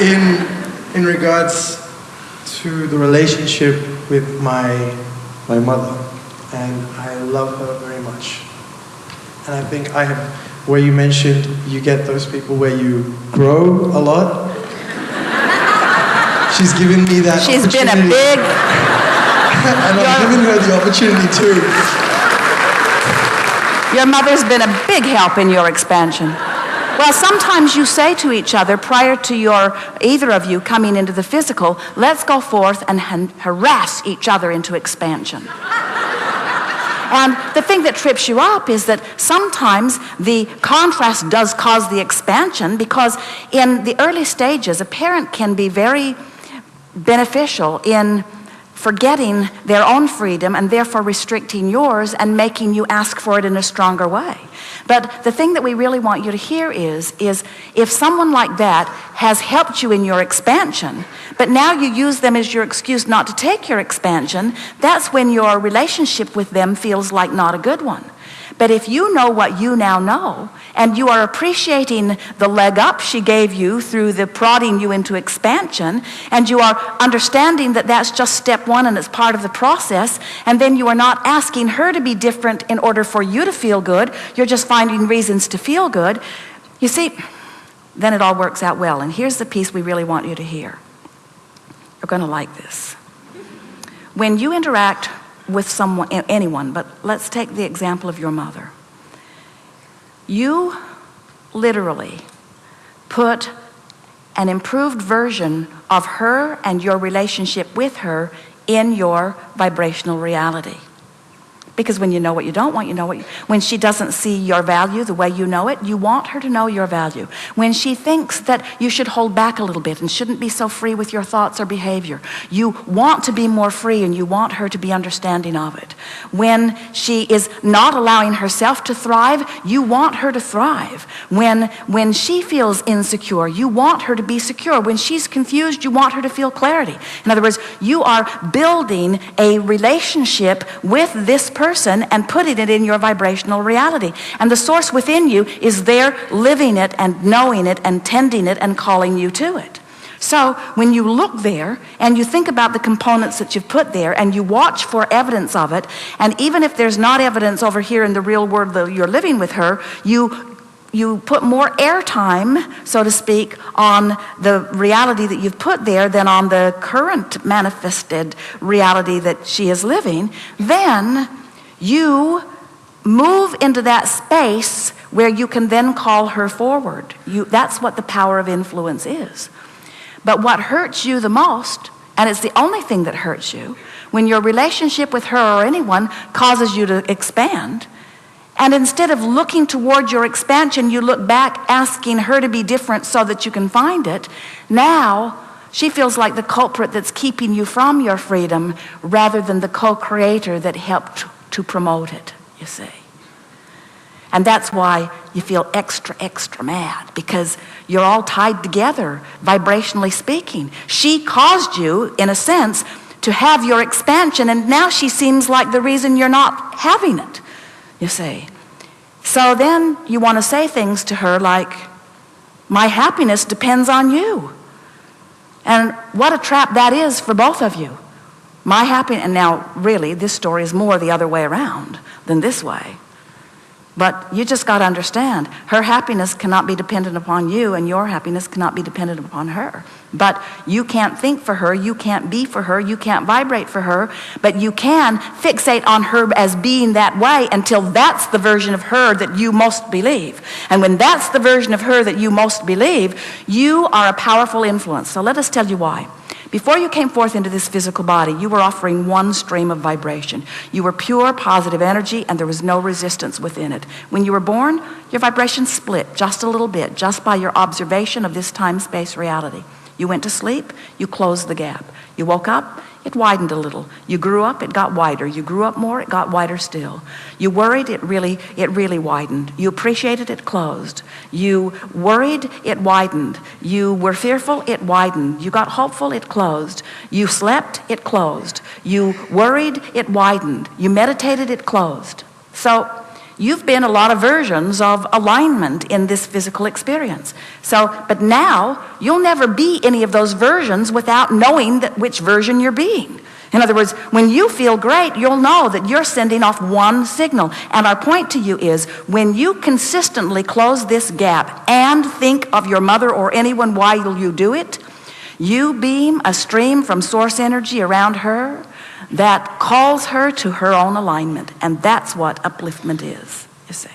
in regards to the relationship with my mother, and I love her very much. And I think I have, where you mentioned you get those people where you grow a lot. She's given me that She's opportunity. been a big... And I've given her the opportunity too. Your mother's been a big help in your expansion. Well, sometimes you say to each other prior to either of you coming into the physical, let's go forth and harass each other into expansion. And the thing that trips you up is that sometimes the contrast does cause the expansion, because in the early stages, a parent can be very beneficial in forgetting their own freedom and therefore restricting yours and making you ask for it in a stronger way. But the thing that we really want you to hear is if someone like that has helped you in your expansion, but now you use them as your excuse not to take your expansion, that's when your relationship with them feels like not a good one. But if you know what you now know, and you are appreciating the leg up she gave you through the prodding you into expansion, and you are understanding that that's just step one and it's part of the process, and then you are not asking her to be different in order for you to feel good, you're just finding reasons to feel good, you see, then it all works out well. And here's the piece we really want you to hear. You're going to like this. When you interact with someone, anyone, but let's take the example of your mother. You literally put an improved version of her and your relationship with her in your vibrational reality. Because when you know what you don't want, you know what when she doesn't see your value the way you know it, you want her to know your value. When she thinks that you should hold back a little bit and shouldn't be so free with your thoughts or behavior, you want to be more free and you want her to be understanding of it. When she is not allowing herself to thrive, you want her to thrive. When she feels insecure, you want her to be secure. When she's confused, you want her to feel clarity. In other words, you are building a relationship with this person and putting it in your vibrational reality. And the source within you is there living it and knowing it and tending it and calling you to it. So when you look there and you think about the components that you've put there and you watch for evidence of it, and even if there's not evidence over here in the real world that you're living with her, you put more airtime, so to speak, on the reality that you've put there than on the current manifested reality that she is living, then you move into that space where you can then call her forward. That's what the power of influence is. But what hurts you the most, and it's the only thing that hurts you, when your relationship with her or anyone causes you to expand, and instead of looking toward your expansion, you look back asking her to be different so that you can find it, now she feels like the culprit that's keeping you from your freedom rather than the co-creator that helped to promote it, you see. And that's why you feel extra mad, because you're all tied together, vibrationally speaking. She caused you, in a sense, to have your expansion, and now she seems like the reason you're not having it, you see. So then you want to say things to her like, my happiness depends on you. And what a trap that is for both of you. My happiness, and now really this story is more the other way around than this way. But you just got to understand, her happiness cannot be dependent upon you, and your happiness cannot be dependent upon her. But you can't think for her, you can't be for her, you can't vibrate for her, but you can fixate on her as being that way until that's the version of her that you most believe. And when that's the version of her that you most believe, you are a powerful influence. So let us tell you why. Before you came forth into this physical body, you were offering one stream of vibration. You were pure, positive energy, and there was no resistance within it. When you were born, your vibration split just a little bit, just by your observation of this time-space reality. You went to sleep, you closed the gap. You woke up, it widened a little. You grew up, it got wider. You grew up more, it got wider still. You worried, it really widened. You appreciated, it closed. You worried, it widened. You were fearful, it widened. You got hopeful, it closed. You slept, it closed. You worried, it widened. You meditated, it closed. So You've been a lot of versions of alignment in this physical experience. But now, you'll never be any of those versions without knowing which version you're being. In other words, when you feel great, you'll know that you're sending off one signal. And our point to you is, when you consistently close this gap and think of your mother or anyone while you do it, you beam a stream from source energy around her that calls her to her own alignment. And that's what upliftment is, you see.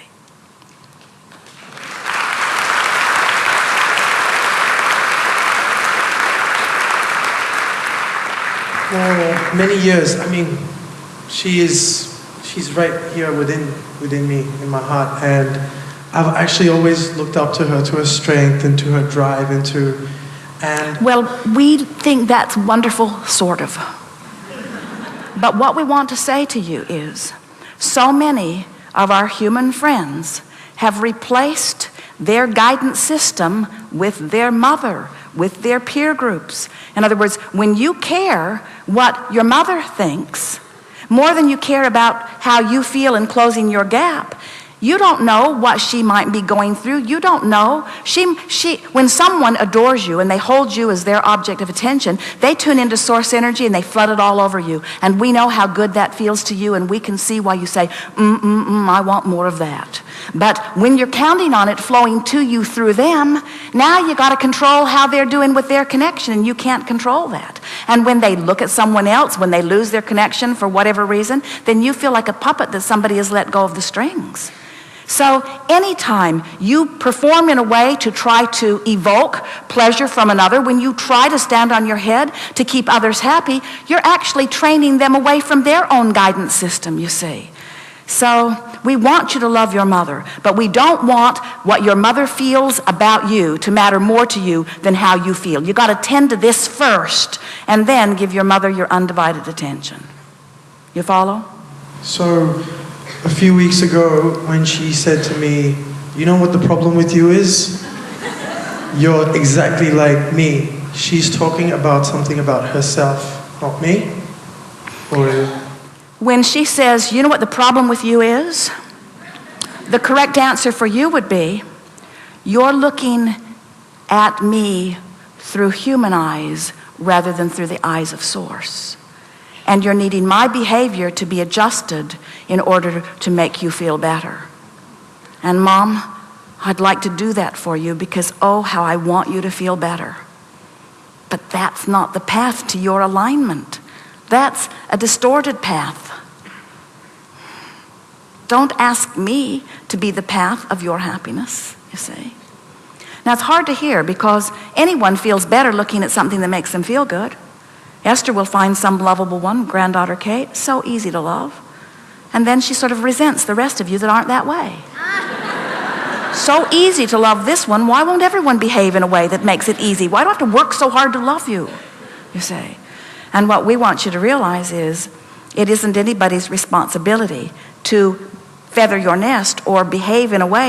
For many years, I mean, she's right here within me, in my heart, and I've actually always looked up to her strength and to her drive Well, we think that's wonderful, sort of. But what we want to say to you is, so many of our human friends have replaced their guidance system with their mother, with their peer groups. In other words, when you care what your mother thinks, more than you care about how you feel in closing your gap, you don't know what she might be going through. You don't know. When someone adores you and they hold you as their object of attention, they tune into source energy and they flood it all over you. And we know how good that feels to you, and we can see why you say, I want more of that. But when you're counting on it flowing to you through them, now you got to control how they're doing with their connection, and you can't control that. And when they look at someone else, when they lose their connection for whatever reason, then you feel like a puppet that somebody has let go of the strings. So anytime you perform in a way to try to evoke pleasure from another, when you try to stand on your head to keep others happy, you're actually training them away from their own guidance system, you see. So we want you to love your mother, but we don't want what your mother feels about you to matter more to you than how you feel. You got to tend to this first, and then give your mother your undivided attention. You follow? So, a few weeks ago, when she said to me, you know what the problem with you is? You're exactly like me. She's talking about something about herself, not me. When she says, you know what the problem with you is? The correct answer for you would be, you're looking at me through human eyes rather than through the eyes of source. And you're needing my behavior to be adjusted in order to make you feel better. And Mom, I'd like to do that for you because, oh, how I want you to feel better. But that's not the path to your alignment. That's a distorted path. Don't ask me to be the path of your happiness, you see. Now, it's hard to hear because anyone feels better looking at something that makes them feel good. Esther will find some lovable one, granddaughter Kate, so easy to love. And then she sort of resents the rest of you that aren't that way. So easy to love this one, why won't everyone behave in a way that makes it easy? Why do I have to work so hard to love you, you say? And what we want you to realize is, it isn't anybody's responsibility to feather your nest or behave in a way